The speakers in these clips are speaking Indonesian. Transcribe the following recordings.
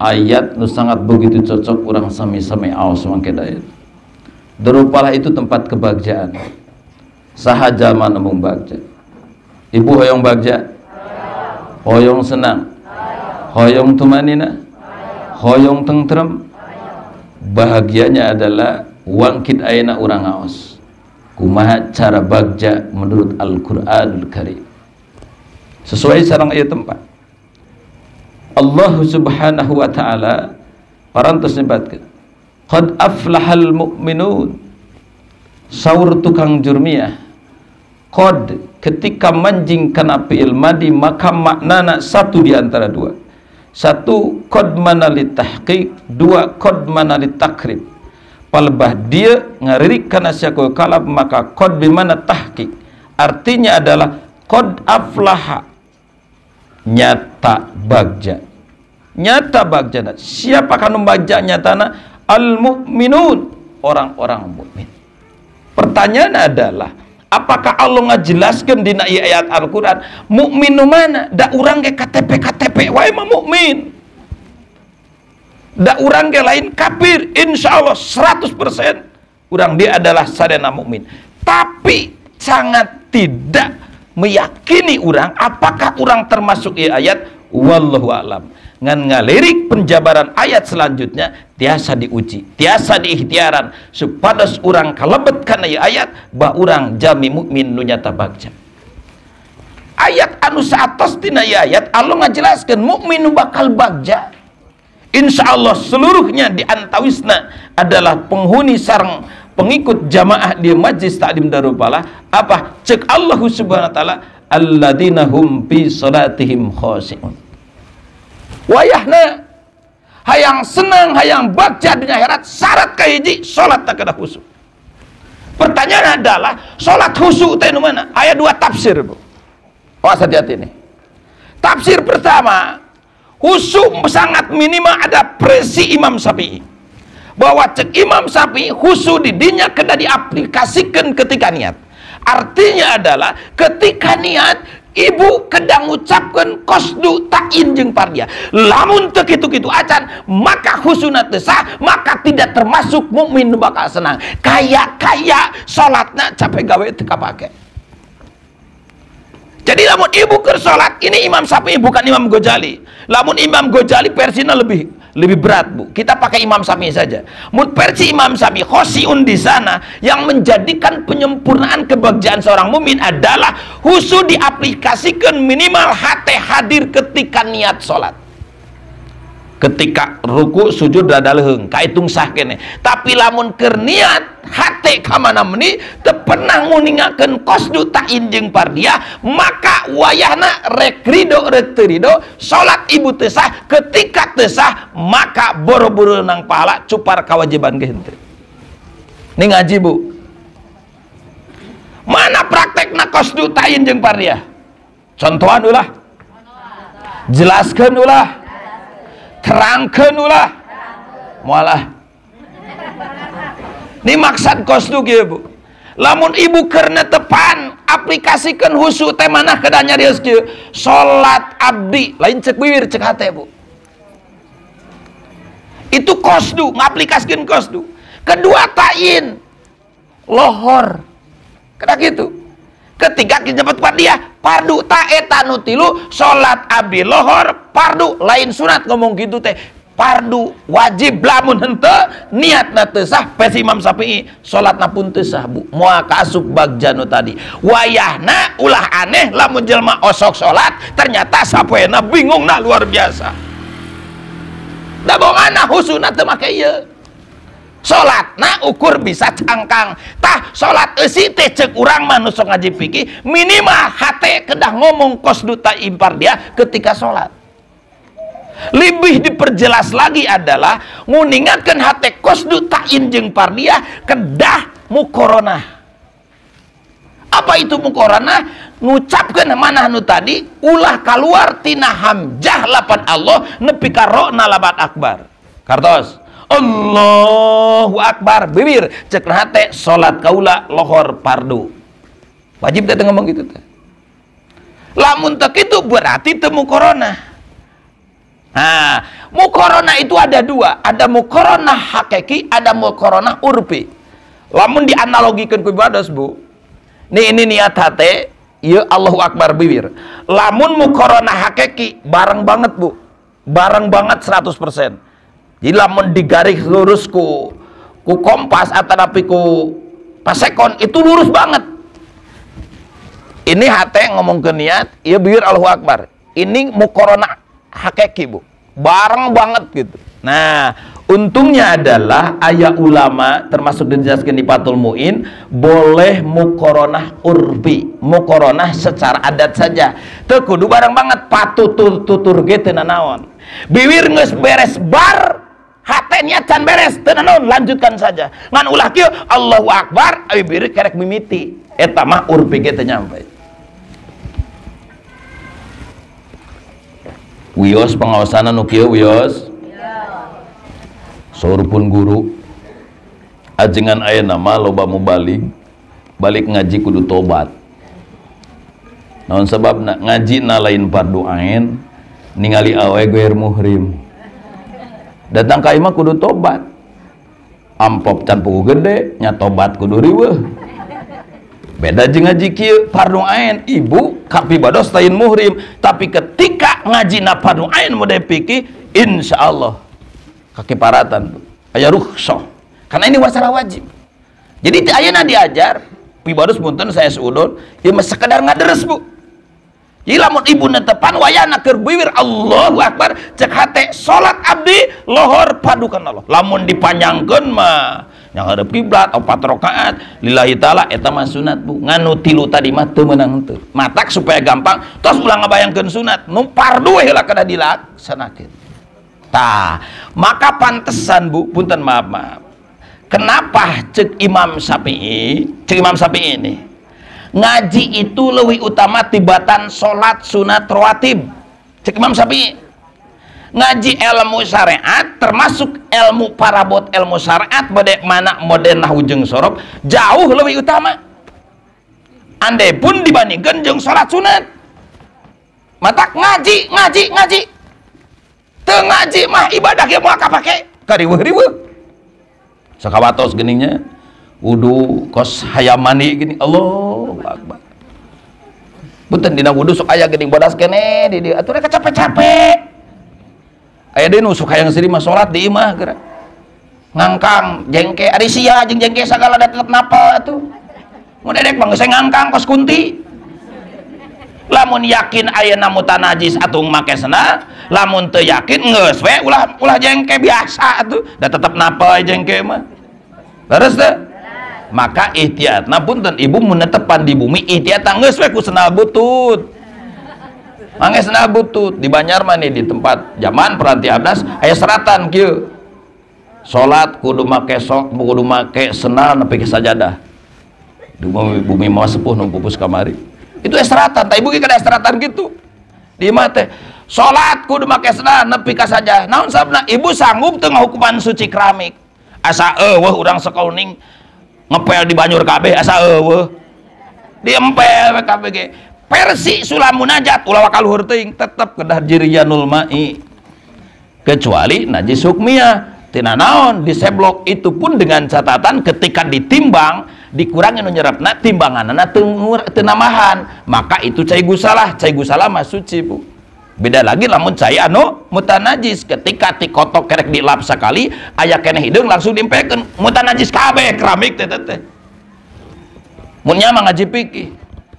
ayat nu sangat begitu cocok orang sami-sami aos mangke daya. Derupalah itu tempat kebagjaan. Sahaja mana mung bagja. Ibu hoyong bagja. Hoyong senang. Hoyong tumanina. Hoyong tentrem. Bahagianya adalah wangkit ayeuna urang aos. Kumaha cara bagja menurut Al-Qur'anul Karim. Sesuai sareng aya tempat. Allah Subhanahu wa taala parantos nyebatkeun qad aflahal mu'minun. Saur tukang jurmiyah qad ketika manjing kana fi'il madi maka maknana satu di antara dua. Satu qad mana litahqiq, dua qad mana litakrib. Palebah dia ngaririk kana syakul kalab maka qad bimana tahqiq. Artinya adalah qad aflaha, nyata bagja. Nyata bagja. Siapa kanu bagja nyatana? Al mu'minun, orang-orang mukmin. Pertanyaan adalah, apakah Allah ngajelaskan dina ayat Al-Qur'an mukmin nu mana? Da urang ge KTP wae mah mukmin. Da urang ge lain kafir, insyaallah 100% urang dia adalah sadana mukmin. Tapi sangat tidak meyakini urang apakah urang termasuk ayat wallahu alam. Ngan ngalirik penjabaran ayat selanjutnya tiasa diuji, tiasa diikhtiaran supados urang kalebet kana ayat bah urang jami mukmin nu nyata bagja. Ayat anu saatos tina ayat Allah ngajelaskeun mukmin nu bakal bagja. Insyaallah seluruhnya di antawisna adalah penghuni sareng pengikut jamaah di Majlis Ta'lim Darul Falah. Apa cek Allah Subhanahu wa taala alladzina hum fi salatihim khashi'un. Wayahna hayang senang hayang bagja di akhirat syarat kahiji salat tak kada khusyuk. Pertanyaan adalah salat khusyuk teh nu mana? Aya dua tafsir, Bu. Awas hati-hati nih. Tafsir pertama, khusyuk sangat minimal ada presi Imam Syafi'i. Bahwa cek Imam Syafi'i khusyuk di dinya kena diaplikasikan ketika niat. Artinya adalah ketika niat ibu kedang ucapkan qasdu ta'in jeung pardia. Lamun teu kitu-kitu acan maka khusyukna teu sah, maka tidak termasuk mukmin nu bakal senang. Kaya-kaya salatna capek gawe teu kapake. Jadi lamun ibu keur salat, ini Imam Syafi'i bukan Imam Ghazali. Lamun Imam Ghazali versina lebih berat, Bu. Kita pakai Imam Syafi'i saja. Mun versi Imam Syafi'i khosyiun di sana yang menjadikan penyempurnaan kebagjaan seorang mukmin adalah khusyuk diaplikasikan minimal hati hadir ketika niat salat. Ketika ruku sujud rada leheung kaitung sah kene. Tapi lamun keur niat hate ka mana meuni teu pernah nguningakeun qasdu ta'in jeung pardia, maka wayahna rek ridho rek teu ridho salat ibu teu sah. Ketika teu sah maka boro-boro nang pahala cupar kewajiban ge henteu. Ini ngaji, Bu. Mana praktekna qasdu ta'in jeung pardia? Contohan ulah. Jelaskeun ulah. Terangkeun ulah. Moalah. Ini maksud qasdu kieu, Bu. Lamun ibu keur netepan aplikasikeun khusyuk teh manah kedah nyarios kieu. Salat abdi lain cek bibir cek hate, Bu. Itu qasdu, ngaplikasikeun qasdu. Kedua ta'in lohor. Kada gitu. Ketiga kita dapat dia fardu ta eta nu tilu salat abdi lohor fardu lain sunat ngomong gitu teh fardu wajib lamun henteu niatna teu sah versi Imam Syafi'i salatna pun teu sah, Bu. Moal kaasup bagja nu tadi wayahna ulah aneh lamun jelema osok salat ternyata sapoena bingungna luar biasa. Da bongana husuna teu make ieu. Salatna ukur bisa cangkang tah salat eusi teh ceuk urang mah nu sok ngaji fikih minimal hate kedah ngomong qasdu ta'in pardia ketika salat. Lebih diperjelas lagi adalah nguningatkeun hate qasdu ta'in jeung pardia kedah muqaranah. Apa itu muqaranah? Ngucapkeun manah nu tadi ulah kaluar tina hamzah lapan Allah nepi ka ra'na labat akbar. Kartos Allahu Akbar bibir cek hate salat kaula lohor fardu. Wajib teh ngomong gitu teh. Lamun teu kitu berarti teu muqaranah. Nah, mukorona itu ada dua, ada mukorona hakiki, ada mukorona urfi. Lamun dianalogikan ku ibadah, Bu. Ini niat hati, ya Allahu Akbar bibir. Lamun mukorona hakiki, bareng banget, Bu. Bareng banget 100%. Jadi lamun digaris lurus ku kompas atau tapi ku pasekon itu lurus banget. Ini hati ngomong ke niat, ya bibir Allahu Akbar. Ini mukorona hakiki, Bu, bareng banget gitu. Nah, untungnya adalah ayat ulama termasuk dijelaskan di Fathul Muin, boleh mukoronah urfi, mukoronah secara adat saja. Teu kudu bareng banget patutur ge teu nanaon. Bibir geus beres bar, hate niat can beres teu nanaon, lanjutkan saja. Ngan ulah kieu Allahu Akbar, bibir kerek mimiti. Eta mah urfi ge teu nyampe. Wios pengawasan nu kieu wios. Saurpun guru ajengan aya nama loba mau balik ngaji kudu tobat. Naon sababna? Ngaji na lain fardu ain, ningali awe goer muhrim. Datang ka imah kudu tobat. Amplop can pugu gede, nya tobat kudu riweuh. Beda jeung ngaji kieu fardu ain, ibu kapibados lain muhrim, tapi ketika ngaji na fardu ain mode pikir insyaallah kakiparatan aya rukhsah karena ini masalah wajib. Jadi ayeuna diajar pibados punten saya seudon ieu mah sekedar ngaderes, Bu. Jadi lamun ibu netepan wayana keur bibir Allahu Akbar cek hate salat abdi lohor padukan Allah. Lamun dipanjangkeun mah yang hadap kiblat 4 rakaat lillahi taala eta mah sunat, Bu. Nganu tilu tadi mah teu meunang teu. Matak supaya gampang tos ulah ngabayangkeun sunat nu fardu heula kada dilaksanakeun. Tah, maka pantesan, Bu, punten maaf. Kenapa cek Imam Syafi'i ini ngaji itu lebih utama tibatan salat sunat rawatib. Cek Imam Syafi'i ngaji ilmu syariat termasuk ilmu parabot ilmu syariat bade mana modern nahwu jeung sorof jauh lebih utama. Andai pun dibandingkan jeung salat sunat. Matak ngaji. Teu ngaji mah ibadah ge moal kapake kariweuh-riweuh. Sakawatos geningnya wudu kos hayam mandi gini Allahu Akbar. Punten dina wudu sok aya geuning bodas keneh di dieu atuh rek capek-capek. Aya deui nu sok hayang siri mah salat di imah geura. Ngangkang jengke ari sia jeung jengke sagala da tetep napal atuh. Mun dedek mah geus ngangkang kos kunti. Lamun yakin ayeuna mutanajis atuh make sena, lamun teu yakin geus we ulah jengke biasa atuh da tetep napal jengke mah. Leres teh? Maka ihtiyatna punten ibu mun netepan di bumi ihtiyatan geus we ku senal butut. Mangge senal butut di Banjar mah nih di tempat zaman Peranti Abdas aya seratan kieu. Salat kudu make kudu make senal nepi ka sajadah. Di bumi mah sepuh nu pupus kamari. Itu esratan, tapi ibu kada esratan gitu. Di imah teh salat kudu make senal nepi ka sajadah. Naon sababna? Ibu sanggup teu ngahukuman suci keramik. Asa eueuh urang sakauning ngepel di Banyur kabeh asa eueuh. Diempel kabeh ge. Versi sulam munajat ulah kaluhur teuing tetep kedah jiryanul mai. Kecuali najis hukmiyah. Tina naon diseblok itu pun dengan catatan ketika ditimbang dikurangi nu nyerepna timbanganna teu namahan, maka itu cai gusalah mah suci, Bu. Beda lagi lamun cai anu mutanajis ketika tikotok kerek dilap sakali aya keneh hideung langsung diempekeun mutanajis kabeh keramik teh teh. Mun nya mah ngaji fikih.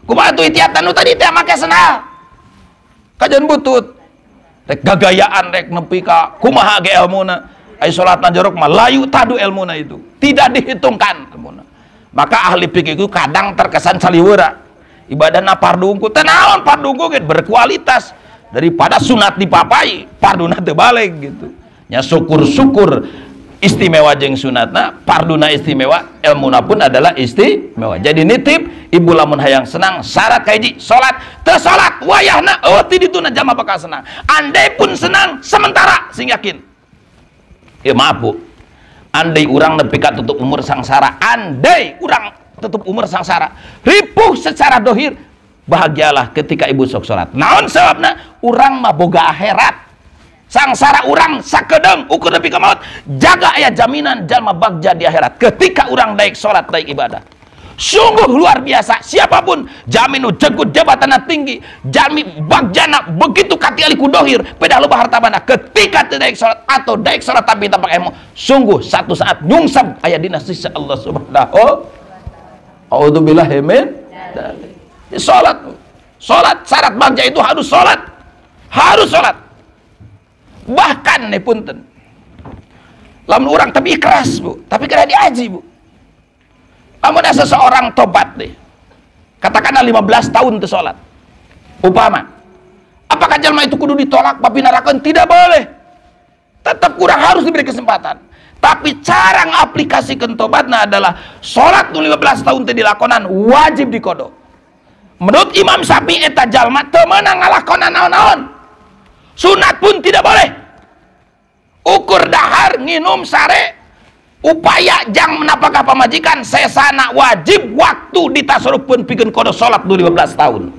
Kumaha atuh ihtiyatan nu tadi teh make senal. Kajian butut. Rek gagayaan rek nepi ka kumaha ge ilmuna. Ai salatna jorok mah layu tadu ilmuna itu. Tidak dihitungkan ilmuna. Maka ahli fikih itu kadang terkesan saliweura. Ibadahna fardu unggul, teu naon fardu unggul berkualitas daripada sunat dipapai, farduna teu balik gitu. Nya syukur-syukur istimewa jeung sunatna, farduna istimewa, ilmuna pun adalah istimewa. Jadi nitip ibu lamun hayang senang syarat kahiji salat, teu salat wayahna eueuh ti dituna jama bakal senang. Andai pun senang sementara sing yakin. Ya maaf, Bu. Andai urang nepi ka tutup umur sangsara, andai urang tutup umur sangsara, ripuh secara dohir, bahagialah ketika ibu sok salat. Naon sababna? Urang mah boga akhirat. sangsara orang sakedeng ukur nepi ka maut, jaga aya jaminan jalma bagja di akhirat ketika orang daek salat daek ibadah. Sungguh luar biasa, siapapun jamin jegut jabatanna tinggi, jalmi bagjana begitu katiali ku dohir, pedah loba harta bana ketika teu daek salat atau daek salat tapi tanpa emo, sungguh satu saat nyungsab aya dina sisa Allah Subhanahu. A'udzubillahi min salat. Salat syarat bagja itu harus salat. Harus salat. Bahkan nih punten. Lamun orang tapi ikhlas, Bu, tapi kena diaji, Bu. Lamun ada seseorang tobat deh, katakanlah 15 tahun tu sholat, upama, apakah jalma itu kudu ditolak papinarakeun? Tidak boleh, tetap kurang harus diberi kesempatan. Tapi cara ngaplikasikeun tobatna adalah sholat nu 15 tahun teh dilakonan wajib dikodo. Menurut Imam Syafi'i eta jalma teu meunang ngalakonan naon-naon. Sunat pun tidak boleh. Ukur dahar nginum sare upaya jang menapakah pamajikan sesana wajib waktu ditasarrufkeun pikeun kodo salat 15 tahun.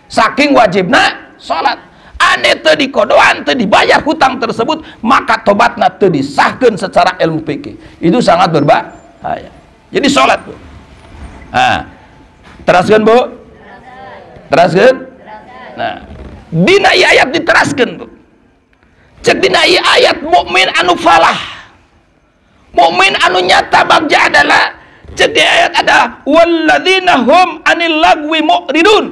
Saking wajibna salat, ane teu dikodoan teu dibayar hutang tersebut, maka tobatna teu disahkeun secara ilmu fikih. Itu sangat berbahaya. Jadi salat, Bu. Nah, teraskeun, Bu. Teraskeun. Nah, dina ieu ayat diteraskeun, Bu. Cek dina ieu ayat mukmin anu falah. Mukmin anu nyata bagja adalah cek di ayat ada walladzina hum anil lagwi mu'ridun.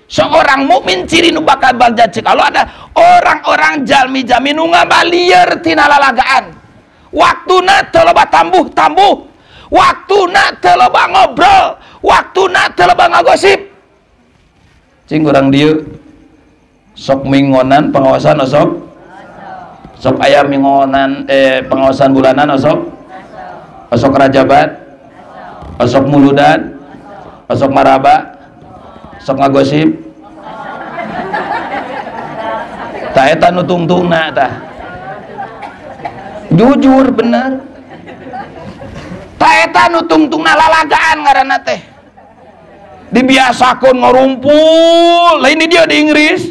Seorang mukmin ciri nu bakal bagja cek kalau ada orang-orang jalmi-jalmi nu ngabalieur tina lalagaan. Waktuna teu loba tambuh-tambuh, waktuna teu loba ngobrol, waktuna teu loba ngagosip. Cing urang dieu sok mingonan pengawasan sok sok ayam mingonan pengawasan bulanan osok rajabat osok muludan osok maraba sok ngagosip tah eta nu tungtungna tah jujur bener tah eta nu tungtungna lalagaan ngaranna teh dibiasakeun ngarumpul lain di dia di Inggris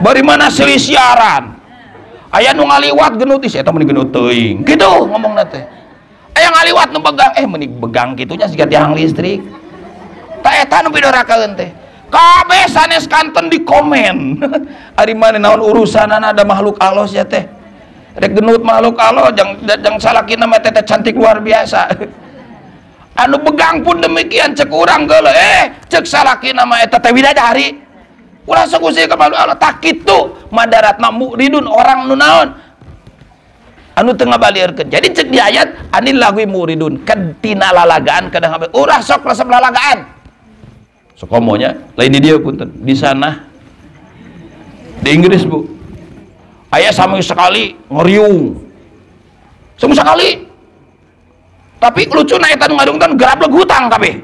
bari mana silih siaran aya nu ngaliwat geut is eta meni geut teuing kitu ngomongna teh aya ngaliwat nu begang meni begang kitunya siga tiang listrik ta eta nu pidorakeun teh kabeh sanes kanten di komen ari mana naon urusanana ada makhluk Allah ya teh rek geut makhluk Allah jang salakina mah teh cantik luar biasa anu begang pun demikian cek urang geuleuh cek salakina mah eta teh widadari ulah sok usih ka Allah tak kitu madaratna muridun orang nu naon anu teu ngabalieurkeun. Jadi cek di ayat anil lagwi muridun katina lalagaan kadang ulah sok resep lalagaan sok komonya lain di dia punten di sana di Inggris, Bu, aya sami sekali ngeriung sami sekali tapi lucuna eta nu ngadungkeun gerableg hutang kabeh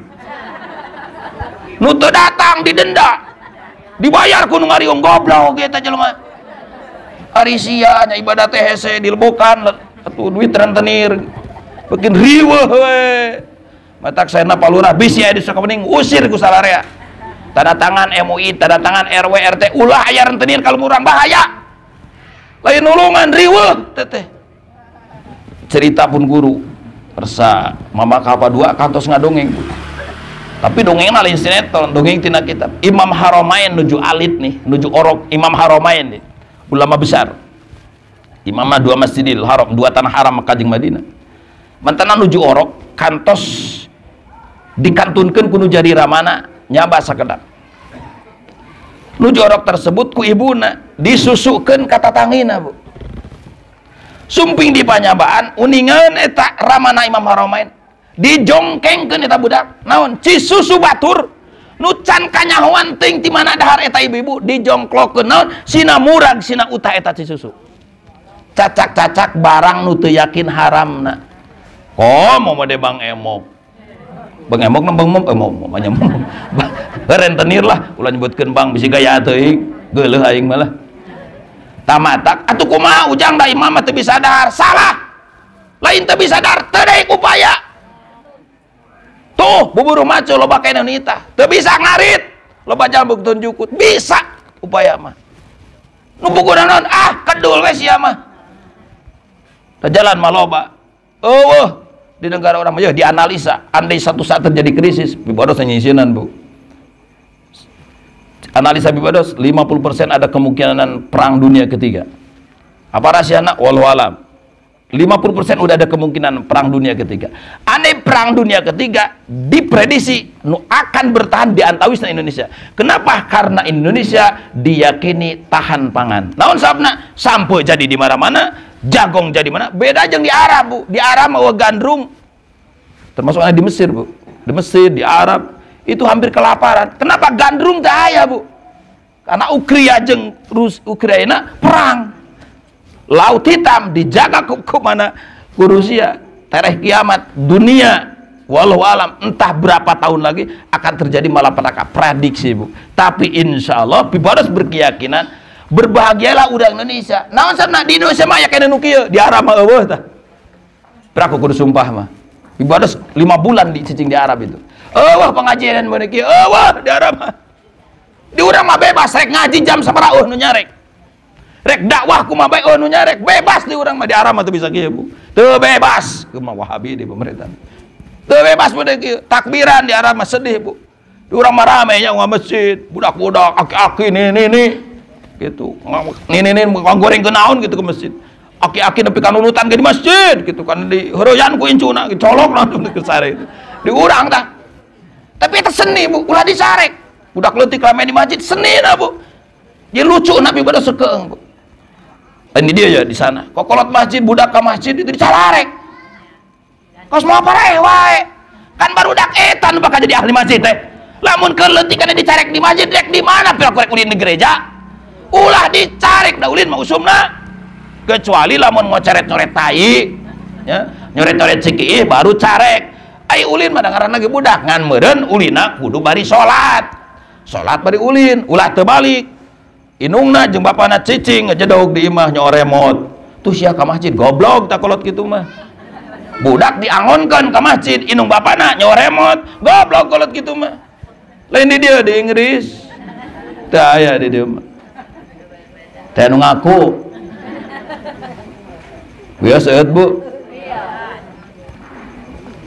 nu teu datang didenda dibayar kudu ngariung goblok eta jelema ari sia nya ibadah teh hese dilebokan atuh duit rentenir bikin riweuh we matak saena palurah bisi aya di Sukabumi usir ku salarea tanda tangan MUI tanda tangan RW RT ulah aya rentenir kalau urang bahaya lain nulungan riweuh teteh cerita pun guru persa mama ka dua kantos ngadongeng tapi dongengna lain sinetron dongeng tina kitab Imam Haramain nuju alit nih nuju orok Imam Haramain nih ulama besar imamna dua Masjidil Haram dua tanah haram Mekah jeung Madinah mantana nuju orok kantos dikantunkeun ku nu jadi ramana nyaba sakedap nuju orok tersebut ku ibuna disusukeun ka tatangina, Bu, sumping di panyabaan uningan eta ramana Imam Haramain dijongkengkeun eta budak naon cisusu batur nu can kanyahoan teuing ti mana dahar eta ibu-ibu dijongklokeun naon sina murag sina utah eta cisusu cacak-cacak barang nu teu yakin haramna komo mode Bang Emok Bang Emok nembang emok manya rentenir lah ulah nyebutkeun Bang bisi gaya teuing geuleuh aing mah lah tamatak atuh kumaha ujang da imam teu bisa dahar salah lain teu bisa dahar teu deui upaya tuh buburu maco loba kena nita teu bisa ngarit loba jalma tunjukut bisa upaya mah Numpuk naon kedul we sia mah. Da jalan mah loba. Di negara orang mah dianalisa, andai satu saat terjadi krisis, pibados nyisinan, Bu. Analisa pibados 50% ada kemungkinan perang dunia ketiga. Apa rahasiana? Wallahu alam. 50% udah ada kemungkinan perang dunia ketiga. Andai perang dunia ketiga diprediksi akan bertahan di antawisna Indonesia. Kenapa? Karena Indonesia diyakini tahan pangan. Naon sabna? Sampo jadi di mana-mana, jagong jadi mana? Beda aja di Arab, Bu. Di Arab mau gandrung. Termasuk di Mesir, Bu. Di Mesir, di Arab itu hampir kelaparan. Kenapa gandrung daya, Bu? Karena Ukraina perang. Laut Hitam dijaga ke mana? Ke Rusia. Tereh kiamat dunia. Walau alam entah berapa tahun lagi akan terjadi malapetaka. Prediksi, Bu. Tapi insya Allah pibados berkeyakinan berbahagialah udah Indonesia. Naon sana di Indonesia mah ya kena nukieu di Arab mah eueuh tah. Beraku kudu sumpah mah. Pibados 5 bulan di cicing di Arab itu. Eueuh pengajian beuneu kieu. Eueuh di Arab mah. Di urang mah bebas rek ngaji jam sabaraha nu nyarek. Rek dakwah kumaha bae nu nyarek bebas di urang mah. Di Arab mah teu bisa kieu, Bu. Teu bebas kumaha Wahabi di pemerintah. Teu bebas beuneu kieu. Takbiran di Arab mah sedih, Bu. Di urang mah rame nya ngomong masjid, budak-budak aki-aki nih gitu. Nih goreng ke naon gitu ke masjid. Aki-aki nepi ka nunutan ke di masjid gitu kan di heureyan ku incuna colok langsung ke sare itu. Di urang tah. Tapi itu seni, Bu, ulah disarek. Budak leutik rame di masjid seni na, Bu. Dia lucu nabi pada sekeeng, Bu. Ini dia ya di sana. Kokolot masjid budak ke masjid itu dicalarek. Kos mau apa wae? Kan baru dak etan bakal jadi ahli masjid teh. Lamun keleutik kana dicarek di masjid rek di mana pira-pira ulin di gereja? Ulah dicarek da ulin mah usumna. Kecuali lamun ngocoret-coret tai, ya, nyoret-nyoret cikiih baru carek. Ai ulin mah ngaranna ge budak ngan meureun ulina kudu bari salat. Salat bari ulin, ulah teu balik. Inungna jeung bapana cicing ngejedog di imah nyoremot. Tuh sia ka masjid goblok tak kolot kitu mah. Budak diangonkeun ka masjid, inung bapana nyoremot, goblok kolot kitu mah. Lain di dia di Inggris. Teu aya di dieu mah. Teh nu ngaku. Biasa Bu.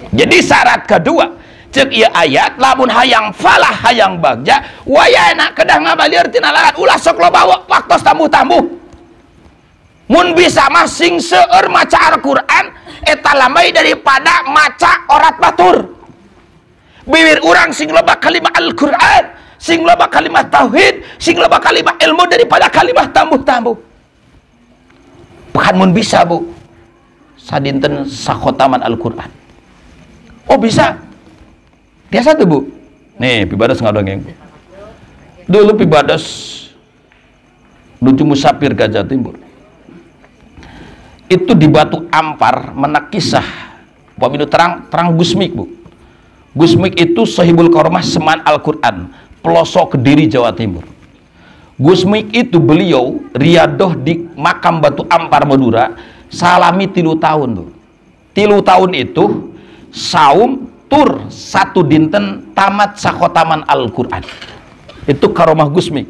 Jadi syarat kedua cek ieu ayat lamun hayang falah hayang bagja wayana kedah ngabalieur tina larat ulah sok lo bawa waktos tambuh-tambuh mun bisa mah sing seueur maca Al-Qur'an eta lamai daripada maca orat batur bibir urang sing loba kalimat Al-Qur'an sing loba kalimat tauhid sing loba kalimat ilmu daripada kalimat tambuh-tambuh bukan mun bisa, Bu, sadinten sakhotaman Al-Qur'an. Oh bisa. Biasa tuh, Bu. Nih, pibados ngadongeng. Dulu pibados lucu musafir Gajah Timur. Itu di Batu Ampar menakisah pamilu terang Gusmik, Bu. Gusmik itu Sohibul Kormah Seman Al-Qur'an, pelosok Kediri, Jawa Timur. Gusmik itu beliau riadoh di makam Batu Ampar Madura salami 3 tahun tuh. 3 tahun itu saum tur 1 dinten tamat sakhotaman Al-Qur'an. Itu karomah Gusmik.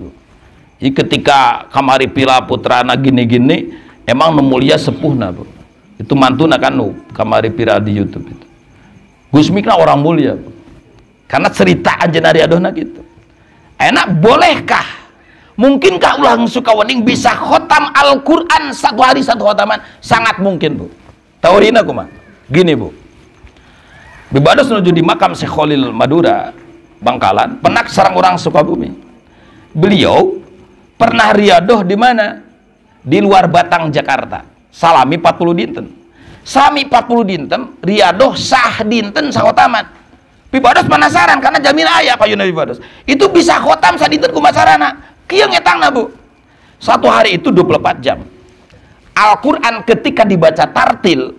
Jadi ketika kamari pila putrana gini-gini emang mulia sepuhna, Bu. Itu mantuna kan kamari pira di YouTube itu. Gusmikna orang mulia, Bu. Karena cerita anjeunna riadohna gitu. Enak bolehkah? Mungkinkah ulah suka wening bisa khotam Al-Qur'an 1 hari 1 khotaman? Sangat mungkin, Bu. Taurina kumaha? Gini, Bu. Bibados menuju di makam Syekh Khalil Madura, Bangkalan, penak sareng orang Sukabumi. Beliau pernah riadoh di mana? Di luar Batang, Jakarta. Salami 40 dinten. Sami 40 dinten, riadoh sah dinten sakhotaman. Bibados penasaran karena jamin aya payuna Bibados. Itu bisa khotam sadinten kumasarana. Kieu ngetangna, Bu. 1 hari itu 24 jam. Al-Qur'an ketika dibaca tartil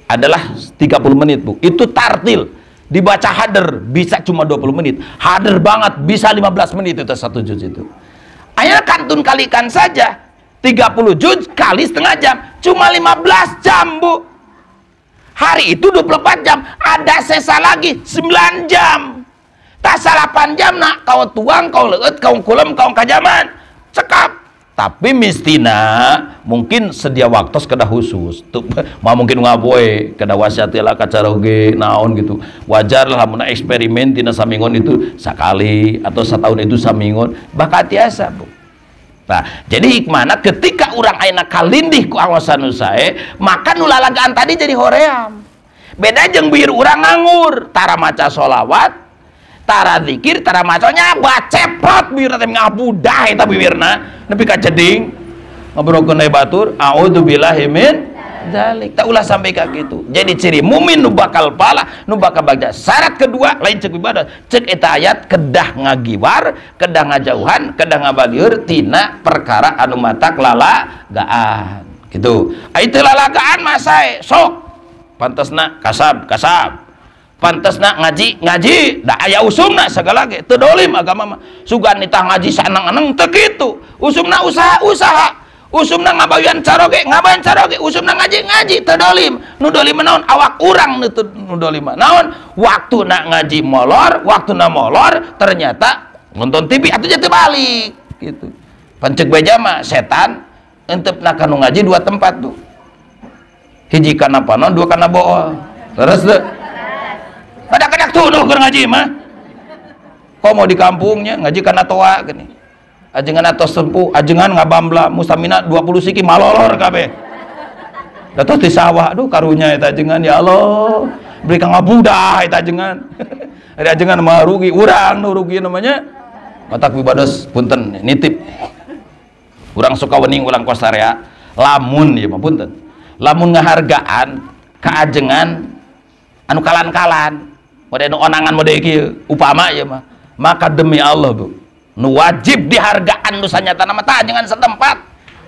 adalah 30 menit, Bu. Itu tartil. Dibaca hader bisa cuma 20 menit. Hader banget bisa 15 menit itu 1 juz itu. Ayo kantun kalikan saja. 30 juz kali setengah jam. Cuma 15 jam, Bu. Hari itu 24 jam. Ada sesa lagi 9 jam. Tak salah 8 jam nak kau tuang, kau leueut, kau kulem, kau kajaman. cekap. Tapi mistina mungkin sedia waktu kedah khusus tuh mah mungkin ngaboe kedah wasiatilah kacara oge naon gitu. Wajar lah mun eksperimen tina samingon itu sekali atau setahun itu samingon bakat tiasa, Bu. Nah, jadi hikmahna ketika urang ayeuna kalindih ku awasan sae, maka nu lalagaan tadi jadi hoream. Beda jeung bieur urang nganggur, tara maca sholawat, tara zikir, tara macanya baceprot bieur teh ngabudah eta bibirna. Nepi ka ceding ngobrolkeun deui batur a'udzubillahi min dzalik. Tak ulah sampai ka kitu. Jadi ciri mumin nu bakal pala, nu bakal bagja. Syarat kedua lain ceuk ibadah. Ceuk eta ayat kedah ngagiwar, kedah ngajauhan, kedah ngabagieur tina perkara anu matak lalagaan. Gitu. Ai teu lalagaan mah sae sok. Pantesna kasab. Pantesna ngaji da aya usumna sagala ge teu dolim agama mah sugan nitah ngaji sanang-anang teu kitu usumna usaha usumna ngabayan caroge usumna ngaji teu dolim nu dolim naon awak urang nu dolim naon waktuna ngaji molor ternyata nonton TV atuh teu balik gitu pancek beja mah setan entepna kanu ngaji dua tempat tuh hiji kana panon dua kana bool terus deh kadang-kadang tuh ngaji mah kok mau di kampungnya ngaji kana toa gini ajengan atos sempu ajengan ngabambla mustamina 20 siki malolor kabeh datos di sawah aduh karunya eta ajengan ya Allah beri ka ngabudah eta ajengan ada ajengan mah rugi urang nu rugi namanya matak wibados punten nitip urang suka wening ulang kosarea lamun ya mah punten lamun ngahargaan kaajengan anu kalan-kalan mode nu onangan mode kieu upama ya maka demi Allah, Bu, nu wajib dihargaan nu sanyata nama tah jangan setempat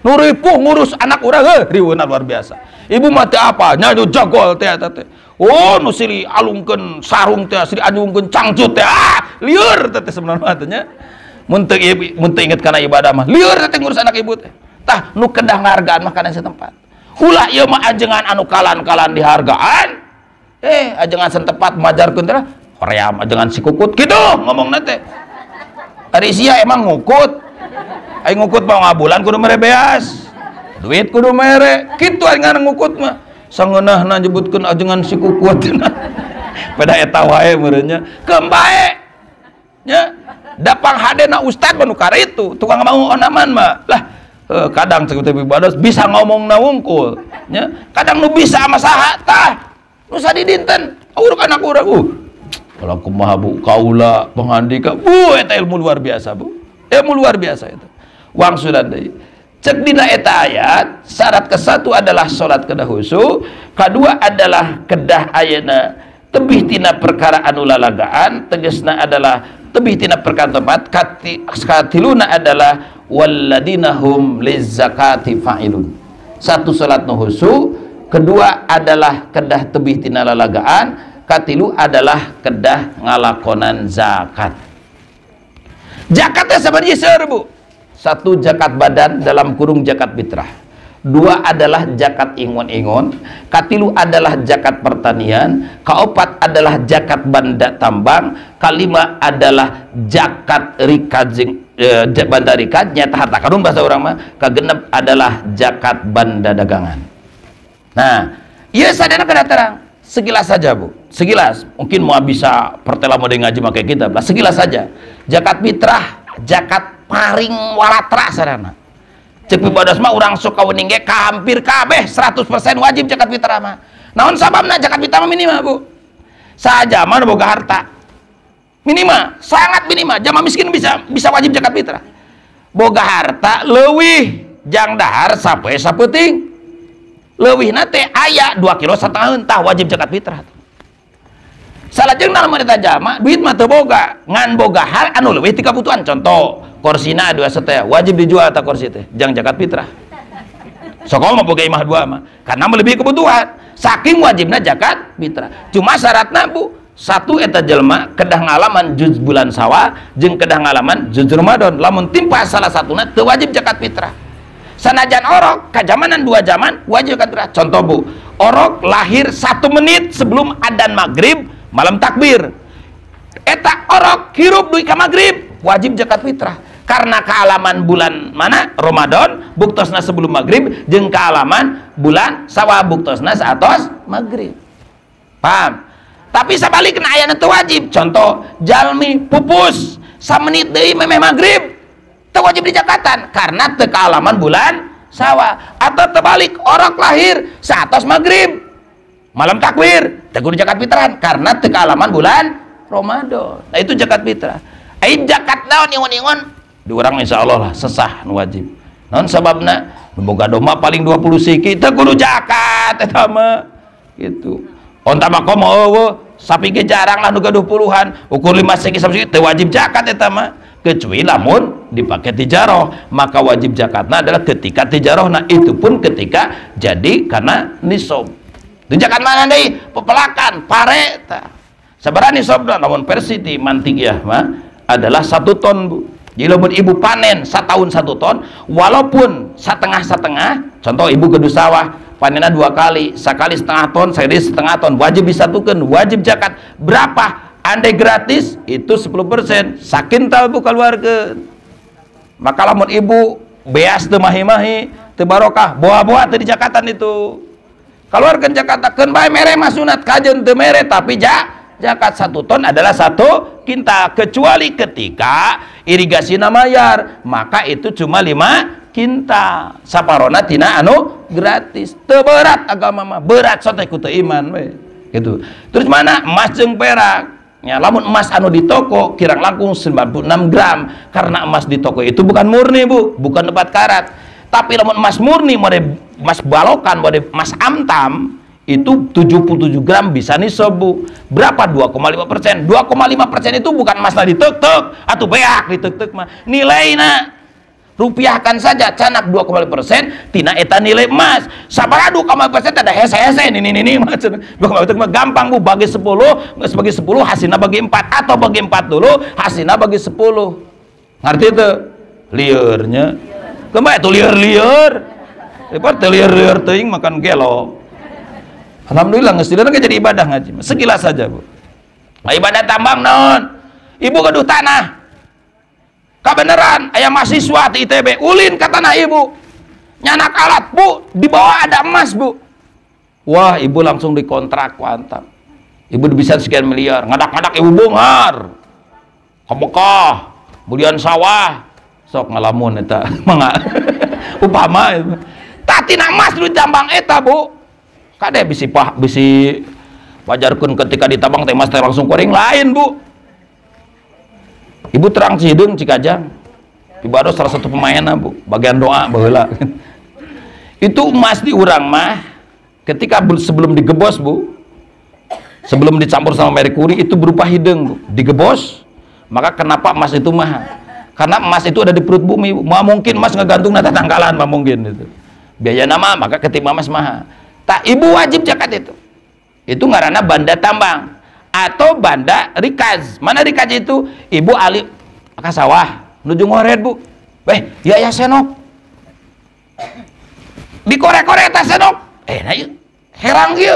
nu ripuh ngurus anak urang riweuna luar biasa ibu mah teh apa nya nu jagol teh eta teh oh nu siri alungkeun sarung teh siri anyungkeun cangcut teh lieur teh sebenarnya teh nya mun teu inget kana ibadah mah lieur teh ngurus anak ibu teh tah nu kedah ngahargaan mah kana setempat ulah ieu mah ajengan anu kalan-kalan dihargaan ajengan sentepat majarkeun teh hoream ajengan si kukut gitu ngomong teh ari sia emang ngukut ai ngukut mau ngabulan kudu mere beas duit kudu mere kitu ai ngarang ngukut mah sangeunahna nyebutkeun ajengan si kukut pada eta wae meureunnya kembae nya dapang hadena ustad nu karitu tukang mau onaman mah lah kadang ceuk ibadah bisa ngomong na wungkul nya kadang nu bisa ama saha tah nu sadidinten uruk anak urang kalau kumaha Bu kaula pangandika eta ilmu luar biasa Bu ilmu luar biasa itu wang sudah deui cek dina eta ayat syarat ke-1 adalah salat kedah khusyuk kedua adalah kedah ayeuna tebih tina perkara anu lalagaan tegasna adalah tebih tina perkara tempat katiluna adalah walladina hum lizzakati fa'ilun satu salat nu khusyuk kedua adalah kedah tebih tina lalagaan katilu adalah kedah ngalakonan zakat zakatnya sebenarnya serbu satu zakat badan dalam kurung zakat fitrah dua adalah zakat ingon-ingon katilu adalah zakat pertanian kaopat adalah zakat banda tambang kalima adalah zakat rikajing banda rikaj nyata harta karun bahasa orang mah kagenep adalah zakat banda dagangan. Nah, iya sadana kada terang. Sekilas saja, Bu. Sekilas. Mungkin mau bisa pertela mode ngaji make kita. Sekilas saja. Zakat fitrah, zakat paring walatra sadana. Cek pibados mah urang sok kawening ge hampir kabeh 100% wajib zakat fitrah mah. Naon sababna zakat fitrah mah minimal, Bu? Sajaman boga harta. Minimal, sangat minimal. Jamaah miskin bisa wajib zakat fitrah. Boga harta leuwih jang dahar sapoe sapeuting. Leuwih nate aya 2,5 kilo tah wajib zakat fitrah. Salajengna lamun eta jama duit mah teu boga, ngan boga hal anu leuwih ti kabutuhan. Contoh, korsina 2 seteh wajib dijual ta korsi teh, jang zakat fitrah. Sokol mah boga imah 2 mah, karena melebihi kebutuhan. Saking wajibna zakat fitrah. Cuma syaratna Bu, satu eta jelema kedah ngalaman juz bulan Sawal jeung kedah ngalaman juz Ramadan. Lamun timpa salah satuna teu wajib zakat fitrah. Sanajan orok kajamanan 2 zaman wajib zakat fitrah. Contoh Bu, orok lahir 1 menit sebelum adzan maghrib malam takbir. Eta orok hirup duit ka maghrib wajib zakat fitrah. karena kealaman bulan mana Ramadan buktosna sebelum maghrib jeung kealaman bulan sawah buktosna saatos maghrib. Paham? Tapi sabalikna aya teu wajib. Contoh jalmi pupus samenit deui memeh maghrib teu wajib dijakatan karena teu kealaman bulan sawah. Atau terbalik orang lahir saatos maghrib malam takwir teu kudu zakat fitrahan karena teu kealaman bulan Ramadan. Nah itu zakat fitrah. Ai zakat naon ingon-ingon di urang insyaallah lah sesah nu wajib. Naon sababna? Nu boga doma paling 20 siki teu kudu zakat eta mah gitu. Onta mah komo eueuh sapi ge jarang lah nu gaduh puluhan ukur 5 siki 10 siki teu wajib zakat eta mah kecuali lamun dipakai tijarah maka wajib zakatna adalah ketika tijarah. Nah itu pun ketika jadi karena nisab. Itu zakat mana deui? Pepelakan pare tah. Sabaraha nisabna namun versi ti Mantiqiyah mah adalah 1 ton Bu. Jadi lamun ibu panen setahun 1 ton walaupun setengah-setengah, contoh ibu gedu sawah panenna 2 kali, sekali setengah ton, sekali setengah ton, wajib disatukan, wajib zakat. Berapa? Andai gratis itu 10%, sakintal Bu keluarkeun. Maka lamun ibu beas teu mahi-mahi, teu barokah, boa-boa teu dijakatan itu. Keluarkeun zakatakeun bae mere mah sunat, kajeun teu mere tapi zakat 1 ton adalah 1 kintal, kecuali ketika irigasi mayar maka itu cuma 5 kintal saparona tina anu gratis. Teu berat agama mah, berat sote ku teu iman we gitu. Terus mana emas jeung perak ya, lamun emas anu di toko kirang langkung 96 gram karena emas di toko itu bukan murni Bu, bukan 4 karat. Tapi lamun emas murni mode emas balokan, mode emas amtam itu 77 gram bisa nisab Bu. Berapa? 2,5%. 2,5% itu bukan emas ditek-tek atau beak ditek-tek mah. Nilainya rupiahkan saja canak 2,5% tina eta nilai emas. Sabaraha 2,5% ada hese-hese ini macam 2,5% mah gampang Bu, bagi 10, geus bagi 10 hasilna bagi 4 atau bagi 4 dulu hasilna bagi 10. Ngerti itu? Liurnya. Kemana itu liur-liur? Lepas liur-liur teuing makan gelo. Alhamdulillah ngesilana jadi ibadah ngaji. Sekilas saja Bu. Nah, ibadah tambang naon? Ibu gaduh tanah. Kabeneran aya mahasiswa di ITB ulin ka tanah ibu. Nyanak alat Bu, di bawah ada emas Bu. Wah, ibu langsung dikontrak kuantam. Ibu bisa sekian miliar, ngadak-ngadak ibu bongar. Kebekah, kemudian sawah. Sok ngalamun eta mangga. Upama tatina emas dulu tambang eta Bu. Kade bisi wajarkeun ketika ditabang teh emas teh langsung kuring lain Bu. Ibu terang Cihideung Cikajang. Ibadah salah satu pemainna Bu, bagian doa baheula. Itu emas di urang mah ketika sebelum digebos Bu, sebelum dicampur sama merkuri itu berupa hideung Bu, digebos. Maka kenapa emas itu mahal? Karena emas itu ada di perut bumi Bu. Mungkin emas ngegantung na tatangkalan mungkin itu. Biaya nama maka ketimbang emas mahal. Tak ibu wajib zakat itu. Itu ngaranna banda tambang atau banda rikaz. Mana rikaz itu? Ibu ali ka sawah nuju ngored Bu. Ya senok. Dikorek-korek eta senok. Nah ieu herang ieu.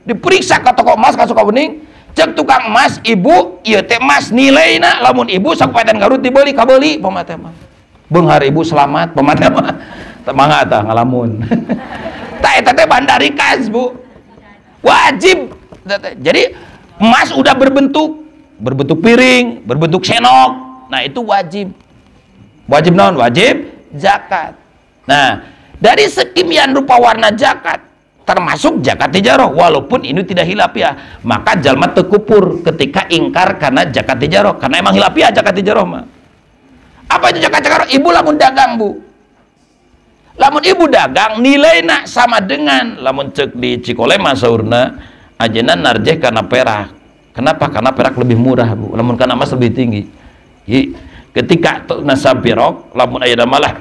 Diperiksa ka toko emas ka Sukabening. Cek tukang emas, ibu ieu teh emas nilaina lamun ibu sakupaetan Garut dibeli kabeuli pamate mah. Beunghar ibu selamat pamate mah. Teu mangga tah ngalamun. Tah eta teh banda rikaz Bu. Wajib. Jadi emas udah berbentuk piring, berbentuk senok. Nah, itu wajib. Wajib naon? Wajib zakat. Nah, dari sekimian rupa warna zakat termasuk zakat tijarah walaupun ini tidak hilapiah, maka jalma teu kupur ketika ingkar karena zakat tijarah karena emang hilapiah zakat tijarah mah. Apa itu zakat tijarah? Ibu lamun dagang Bu. Lamun ibu dagang nilainya sama dengan lamun cek di Cikolema saurna ajeuna narjeh karena perak. Kenapa? Karena perak lebih murah Bu. Lamun kana emas lebih tinggi. Ketika nasab perak lamun ayeuna malah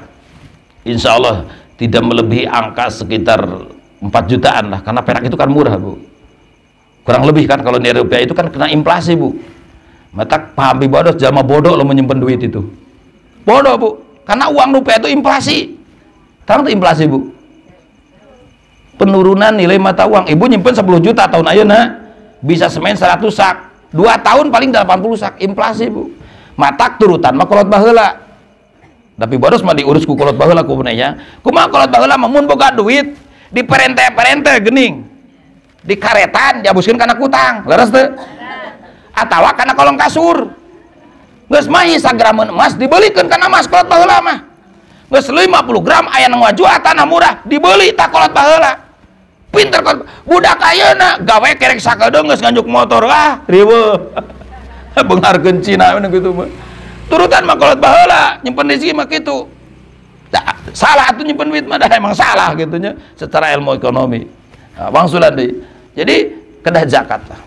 insyaallah tidak melebihi angka sekitar 4 jutaan lah, karena perak itu kan murah Bu, kurang lebih kan. Kalau nilai rupiah itu kan kena inflasi Bu. Mata paham bodoh, jama bodoh lo menyimpan duit itu bodoh Bu, karena uang rupiah itu inflasi. Tahu tuh inflasi Bu, penurunan nilai mata uang. Ibu nyimpen 10 juta tahun ayeuna bisa semen 100 sak, 2 tahun paling 80 sak inflasi Bu. Matak turutan mah kolot baheula Tapi boros mah diurus ku kolot baheula ku nya. Kumaha kolot baheula mah mun boga duit di perente gening. Di karetan diabuskeun kana kutang. Leres teu? Atawa kana kolong kasur. Geus mah sagrameun emas dibelikeun kana emas kolot baheula mah. Geus 50 gram aya nu ngajual tanah murah dibeli tak kolot baheula. Pinter kolot budak ayeuna gawe kerek sakedeung geus nganjuk motor riweuh. Beungarkeun Cina kitu mah. Turutan mah kolot baheula nyimpen rezeki mah kitu. Salah atuh nyimpen duit mah dah emang salah gitunya secara ilmu ekonomi. Nah, wangsulan deui. Jadi kedah zakat lah.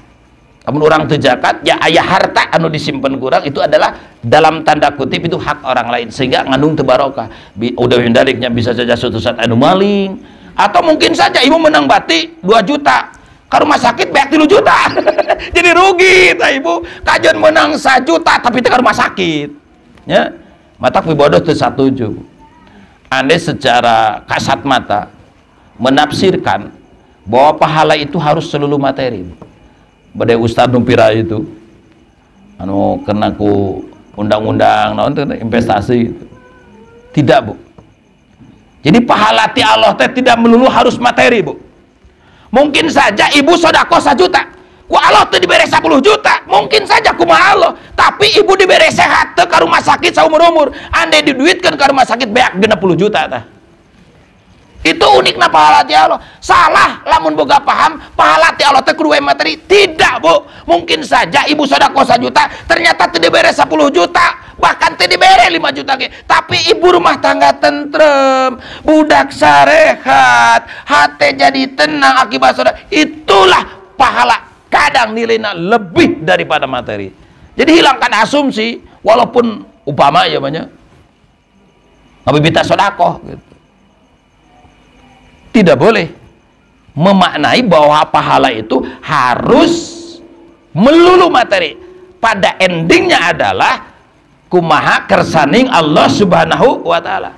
Amun urang teu zakat ya aya harta anu disimpen kurang itu adalah dalam tanda kutip itu hak orang lain sehingga ngandung teu barokah. Udah mendaliknya bisa saja suatu saat anu maling atau mungkin saja ibu menang bati 2 juta. Ka rumah sakit beak 3 juta. Jadi rugi tah ibu. Kajian menang 1 juta tapi teh ka rumah sakit. Ya. Matak pibodoh teu satuju. Anda secara kasat mata menafsirkan bahwa pahala itu harus seluruh materi. Badai Ustadz Numpira itu anu kena ku undang-undang naon teh investasi gitu. Tidak, Bu. Jadi pahala ti Allah teh tidak melulu harus materi, Bu. Mungkin saja ibu sodako 1 juta ku Allah teh diberi 10 juta mungkin saja kumaha Allah tapi ibu diberi sehat teh ka rumah sakit saumur-umur andai diduitkeun ka rumah sakit beak 60 juta tah. Itu unikna pahala ti Allah. Salah lamun boga paham pahala ti Allah teh kudu materi. Tidak, Bu. Mungkin saja ibu sodako 1 juta ternyata teh diberi 10 juta bahkan teh diberi 5 juta ge. Tapi ibu rumah tangga tentrem, budak sarehat, hati jadi tenang akibat saudara. Itulah pahala. Kadang nilainya lebih daripada materi. Jadi hilangkan asumsi walaupun upama ya banyak ngabibita sodakoh gitu. Tidak boleh memaknai bahwa pahala itu harus melulu materi. Pada endingnya adalah kumaha kersaning Allah Subhanahu wa ta'ala.